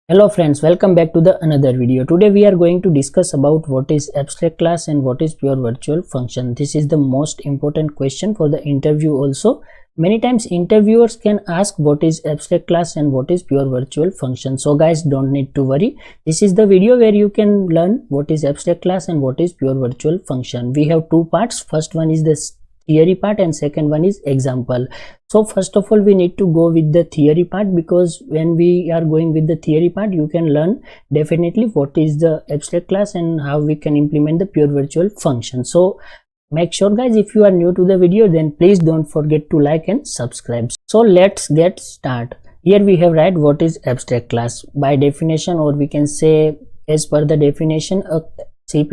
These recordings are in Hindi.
Hello friends, welcome back to the another video. Today we are going to discuss about what is abstract class and what is pure virtual function. This is the most important question for the interview also. Many times interviewers can ask what is abstract class and what is pure virtual function. So guys, don't need to worry. This is the video where you can learn what is abstract class and what is pure virtual function. We have two parts. First one is the theory part and second one is example. So first of all we need to go with the theory part, because when we are going with the theory part you can learn definitely what is the abstract class and how we can implement the pure virtual function. So make sure guys, if you are new to the video, then please don't forget to like and subscribe. So let's get started. Here we have write what is abstract class. By definition, or we can say as per the definition, a C++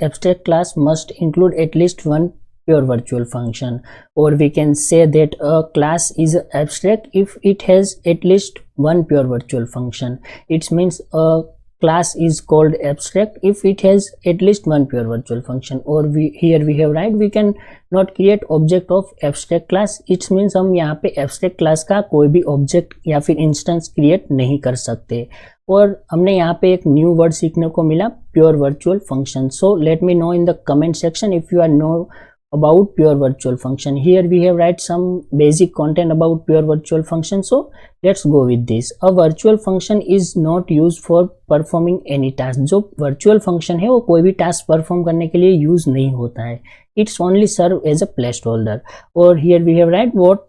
abstract class must include at least one pure virtual function, or we can say that a class is abstract if it has at least one pure virtual function. It means a class is called abstract if it has at least one pure virtual function. Or here we have write we can not create object of abstract class. It means हम यहाँ पे abstract class का कोई भी object या फिर instance create नहीं कर सकते. और हमने यहाँ पे एक न्यू वर्ड सीखने को मिला, pure virtual function. So let me know in the comment section if you are know about pure virtual function. Here we have write some basic content about pure virtual function. So let's go with this. A virtual function is not used for performing any task. जो virtual function है वो कोई भी task perform करने के लिए use नहीं होता है. It's only serve as a placeholder. Or here we have write what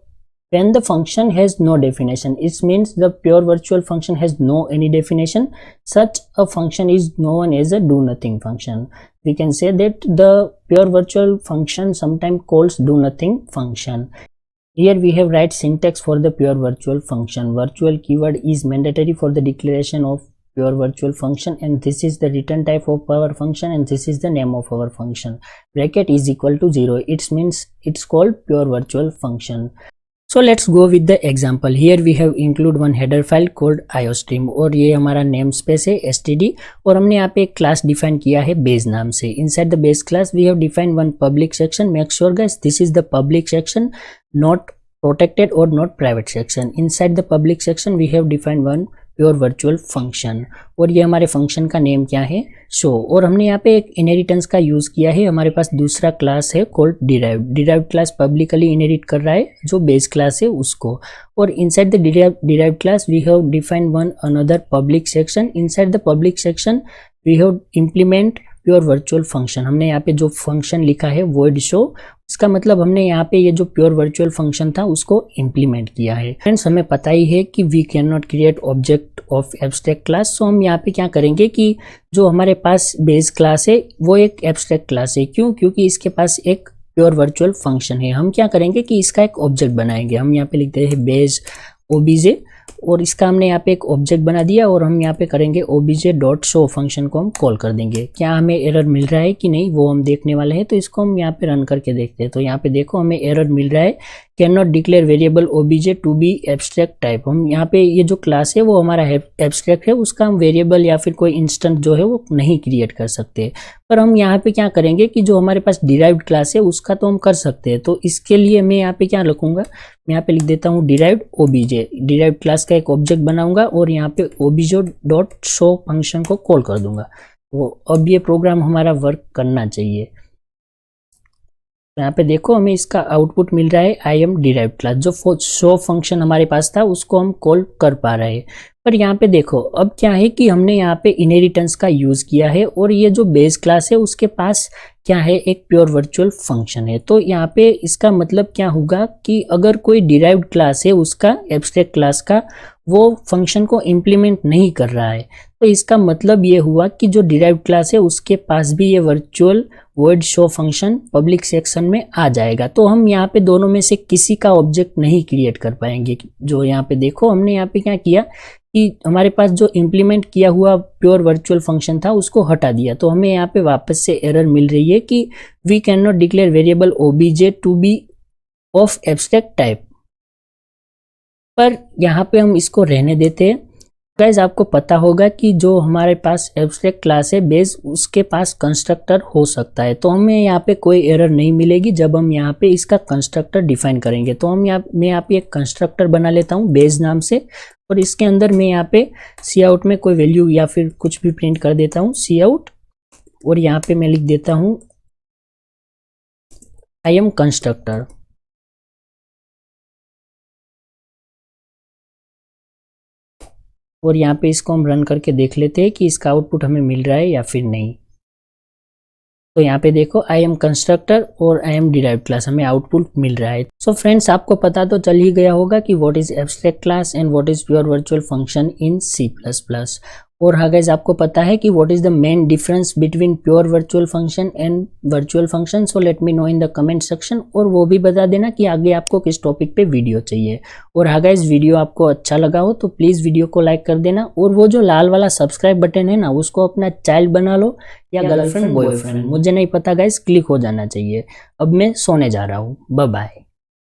when the function has no definition. It means the pure virtual function has no any definition. Such a function is known as a do nothing function. We can say that the pure virtual function sometimes calls do nothing function. Here we have write syntax for the pure virtual function. Virtual keyword is mandatory for the declaration of pure virtual function, and this is the return type of our function, and this is the name of our function. Bracket is equal to 0. It means it's called pure virtual function. So let's go with the example. Here we have include one header file called iostream, और ये हमारा नेम स्पेस है std, और हमने यहाँ पे एक क्लास डिफाइन किया है बेस नाम से. Inside the base class we have define one public section. Make sure guys this is the public section, not protected or not private section. Inside the public section we have defined one pure virtual function, और ये हमारे फंक्शन का नेम क्या है, शो. और हमने यहाँ पे एक इनहेरिटेंस का यूज किया है. हमारे पास दूसरा क्लास है called derive. Derive class publicly inherit कर रहा है जो बेस क्लास है उसको. और inside the derive class we have defined one another public section. Inside the public section we have implement pure virtual function. हमने यहाँ पे जो फंक्शन लिखा है void show, इसका मतलब हमने यहाँ पे ये जो प्योर वर्चुअल फंक्शन था उसको इम्प्लीमेंट किया है. फ्रेंड्स हमें पता ही है कि we can not create object of abstract class. So हम यहाँ पे क्या करेंगे कि जो हमारे पास बेस क्लास है वो एक एब्स्ट्रैक्ट क्लास है. क्यों? क्योंकि इसके पास एक प्योर वर्चुअल फंक्शन है. हम क्या करेंगे कि इसका एक ऑब्जेक्ट बनाएंगे. हम यहाँ पे लिखते हैं बेस ओबीजे, और इसका हमने यहाँ पे एक ऑब्जेक्ट बना दिया, और हम यहाँ पे करेंगे obj.show फंक्शन को हम कॉल कर देंगे. क्या हमें एरर मिल रहा है कि नहीं वो हम देखने वाले हैं. तो इसको हम यहाँ पे रन करके देखते हैं. तो यहाँ पे देखो हमें एरर मिल रहा है, can not declare variable obj to be abstract type. हम यहाँ पे ये जो क्लास है वो हमारा एब्स्ट्रैक्ट है, उसका हम वेरिएबल या फिर कोई इंस्टेंस जो है वो नहीं क्रिएट कर सकते. पर हम यहाँ पे क्या करेंगे कि जो हमारे पास डिराइव्ड क्लास है उसका तो हम कर सकते हैं. तो इसके लिए मैं यहाँ पे क्या लिखूंगा, मैं यहाँ पे लिख देता हूँ डिराइव्ड obj. डिराइव्ड क्लास का एक ऑब्जेक्ट बनाऊंगा और यहाँ पे obj.show फंक्शन को कॉल कर दूंगा. तो अब ये प्रोग्राम हमारा वर्क करना चाहिए. यहाँ पे देखो हमें इसका आउटपुट मिल रहा है आई एम डिराइव्ड क्लास. जो शो फंक्शन हमारे पास था उसको हम कॉल कर पा रहे हैं. पर यहाँ पे देखो अब क्या है कि हमने यहाँ पे इनहेरिटेंस का यूज किया है, और ये जो बेस क्लास है उसके पास क्या है, एक प्योर वर्चुअल फंक्शन है. तो यहाँ पे इसका मतलब क्या होगा कि अगर कोई डिराइव्ड क्लास है उसका एब्स्ट्रैक्ट क्लास का वो फंक्शन को इम्प्लीमेंट नहीं कर रहा है, तो इसका मतलब ये हुआ कि जो डिराइव्ड क्लास है उसके पास भी ये virtual void show function public section में आ जाएगा. तो हम यहाँ पे दोनों में से किसी का ऑब्जेक्ट नहीं क्रिएट कर पाएंगे. जो यहाँ पे देखो हमने यहाँ पे क्या किया कि हमारे पास जो इम्प्लीमेंट किया हुआ प्योर वर्चुअल फंक्शन था उसको हटा दिया. तो हमें यहाँ पे वापस से एरर मिल रही है कि we can not declare variable obj to be of abstract type. पर यहाँ पे हम इसको रहने देते हैं. गाइज आपको पता होगा कि जो हमारे पास एब्स्ट्रैक्ट क्लास है बेस, उसके पास कंस्ट्रक्टर हो सकता है, तो हमें यहाँ पे कोई एरर नहीं मिलेगी जब हम यहाँ पे इसका कंस्ट्रक्टर डिफाइन करेंगे। तो मैं यहाँ पे एक कंस्ट्रक्टर बना लेता हूँ बेस नाम से, और इसके अंदर मैं यहाँ पे सी आउट में कोई वैल्यू या फिर कुछ भी प्रिंट कर देता हूँ सी आउट, और यहाँ पे मैं लिख देता हूँ आई एम कंस्ट्रक्टर। और यहाँ पे इसको हम रन करके देख लेते हैं कि इसका आउटपुट हमें मिल रहा है या फिर नहीं। तो यहाँ पे देखो आई एम कंस्ट्रक्टर और आई एम डिराइव्ड क्लास, हमें आउटपुट मिल रहा है। सो फ्रेंड्स आपको पता तो चल ही गया होगा कि what is abstract class and what is pure virtual function in C++। और हाँ गाइस आपको पता है कि what is the main difference between pure virtual function and virtual function. So let me know in the comment section, और वो भी बता देना कि आगे आपको किस टॉपिक पे वीडियो चाहिए। और हाँ गाइस वीडियो आपको अच्छा लगा हो तो प्लीज़ वीडियो को लाइक कर देना, और वो जो लाल वाला सब्सक्राइब बटन है ना, उसको अपना चाइल्ड बना लो या गर्लफ्रेंड बॉयफ्रेंड, मुझे नहीं पता गाइस, क्लिक हो जाना चाहिए। अब मैं सोने जा रहा हूँ, बाय बाय।